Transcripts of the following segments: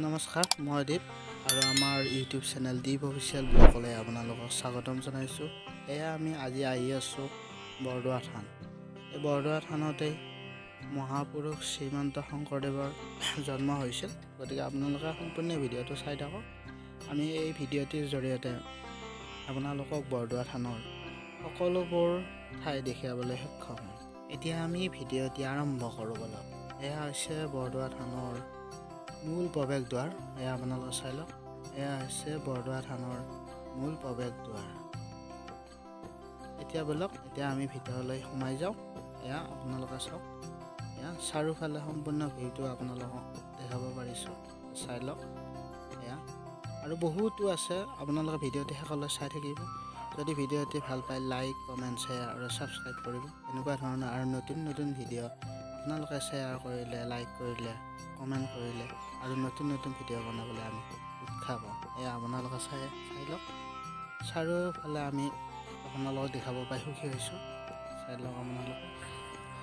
নমস্কাৰ, মই দীপ আৰু আমাৰ ইউটিউব চেনেল দীপ অফিচিয়েল ব্লগলৈ আপোনালোকক স্বাগতম জনাইছোঁ। এয়া আমি আজি আহি আছোঁ বৰদোৱা থান। এই বৰদোৱা থানতেই মহাপুৰুষ শ্ৰীমন্ত শংকৰদেৱৰ জন্ম হৈছিল। গতিকে আপোনালোকে সম্পূৰ্ণ ভিডিঅ'টো চাই থাকক। আমি এই ভিডিঅ'টিৰ জৰিয়তে আপোনালোকক বৰদোৱা থানৰ সকলোবোৰ ঠাই দেখুৱাবলৈ সক্ষম হ'ম। এতিয়া আমি ভিডিঅ'টি আৰম্ভ কৰোঁ বলক। এয়া হৈছে বৰদোৱা থানৰ মূল প্ৰৱেশ দ্বাৰ। এয়া আপোনালোকে চাই লওক। এয়া হৈছে বৰদোৱা থানৰ মূল প্ৰৱেশ দ্বাৰ। এতিয়া বলক, এতিয়া আমি ভিতৰলৈ সোমাই যাওঁ। এয়া আপোনালোকে চাওক, এয়া চাৰিওফালে সম্পূৰ্ণ ভিউটো আপোনালোকক দেখাব পাৰিছোঁ, চাই লওক। এয়া আৰু বহুতো আছে, আপোনালোকে ভিডিঅ'টি শেষলৈ চাই থাকিব। যদি ভিডিঅ'টি ভাল পায় লাইক, কমেণ্ট, শ্বেয়াৰ আৰু ছাবস্ক্ৰাইব কৰিব। এনেকুৱা ধৰণৰ আৰু নতুন নতুন ভিডিঅ' আপোনালোকে শ্বেয়াৰ কৰিলে, লাইক কৰিলে, কমেণ্ট কৰিলে আৰু নতুন নতুন ভিডিঅ' বনাবলৈ আমি উৎসাহ পাওঁ। এয়া আপোনালোকে চাই লওক। চাৰিওফালে আমি আপোনালোকক দেখাব পাই সুখী হৈছোঁ, চাই লওক। আপোনালোকে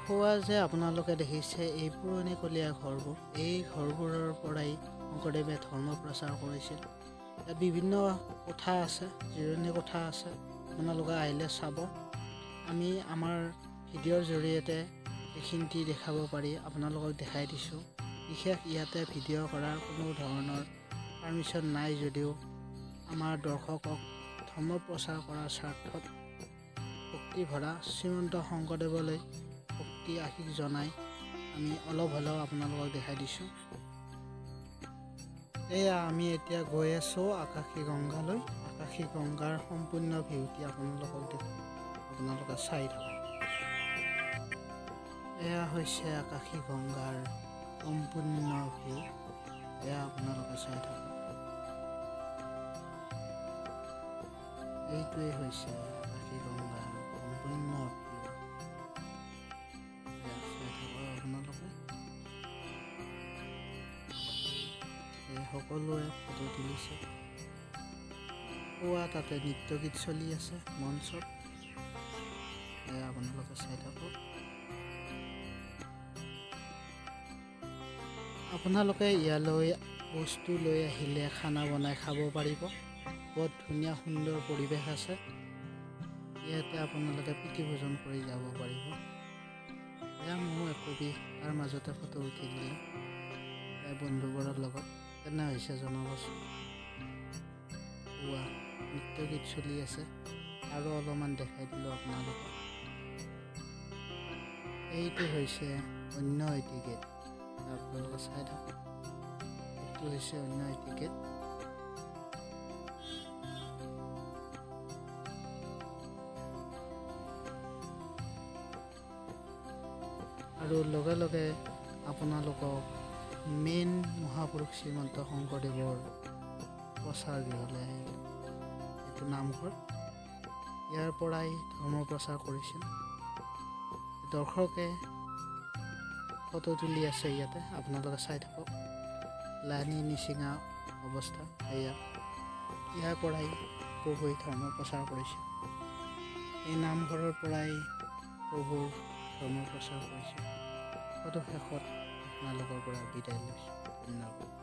হোৱা যে আপোনালোকে দেখিছে এই পুৰণিকলীয়া ঘৰবোৰ, এই ঘৰবোৰৰ পৰাই শংকৰদেৱে ধৰ্ম প্ৰচাৰ কৰিছিল। ইয়াত বিভিন্ন কোঠা আছে, জিৰণি কোঠা আছে, আপোনালোকে আহিলে চাব। আমি আমাৰ ভিডিঅ'ৰ জৰিয়তে এইখিনি দেখাব পাৰি আপোনালোকক দেখাই দিছোঁ। বিশেষ ইয়াতে ভিডিঅ' কৰাৰ কোনো ধৰণৰ পাৰ্মিশ্যন নাই যদিও আমাৰ দৰ্শকক ধৰ্ম প্ৰচাৰ কৰাৰ স্বাৰ্থত ভক্তি ভৰা শ্ৰীমন্ত শংকৰদেৱলৈ ভক্তি আশীষ জনাই আমি অলপ হ'লেও আপোনালোকক দেখাই দিছোঁ। এয়া আমি এতিয়া গৈ আছোঁ আকাশী গংগালৈ। আকাশী গংগাৰ সম্পূৰ্ণ ভিউটি আপোনালোকে চাই থাকক। এয়া হৈছে আকাশী গংগাৰ সম্পূৰ্ণ ভিউ। এয়া আপোনালোকে চাই থাকক। এইটোৱে হৈছে আকাশী গংগাৰ সম্পূৰ্ণ ভিউ। এয়া চাই থাকক আপোনালোকে। সকলোৱে ফটো তুলিছে। পুৱা তাতে নৃত্য গীত চলি আছে মঞ্চত। এয়া আপোনালোকে চাই থাকক। আপোনালোকে ইয়ালৈ বস্তু লৈ আহিলে খানা বনাই খাব পাৰিব। বহুত ধুনীয়া সুন্দৰ পৰিৱেশ আছে। ইয়াতে আপোনালোকে প্ৰীতি ভোজন কৰি যাব পাৰিব। এয়া ময়ো একবি তাৰ মাজতে ফটো উঠি দিলোঁ বন্ধুবোৰৰ লগত। কেনে হৈছে জনাবচোন। পুৱা নৃত্য গীত চলি আছে, আৰু অলপমান দেখাই দিলোঁ আপোনালোকক। এইটো হৈছে অন্য এটি গেট, আপোনালোকে চাই থাকক। এইটো হৈছে অন্য এটি গেট। আৰু লগে লগে আপোনালোকক মেইন মহাপুৰুষ শ্ৰীমন্ত শংকৰদেৱৰ প্ৰচাৰ গৃহলৈ আহিল। এইটো নামঘৰ, ইয়াৰ পৰাই ধৰ্ম প্ৰচাৰ কৰিছিল। দৰ্শকে ফটো তুলি আছে ইয়াতে, আপোনালোকে চাই থাকক। লানি নিচিঙা অৱস্থা। এয়া ইয়াৰ পৰাই প্ৰভুৱে ধৰ্ম প্ৰচাৰ কৰিছিল। এই নামঘৰৰ পৰাই প্ৰভুৰ ধৰ্ম প্ৰচাৰ কৰিছিল। ফটো শেষত আপোনালোকৰ পৰা বিদায় লৈছোঁ। ধন্যবাদ।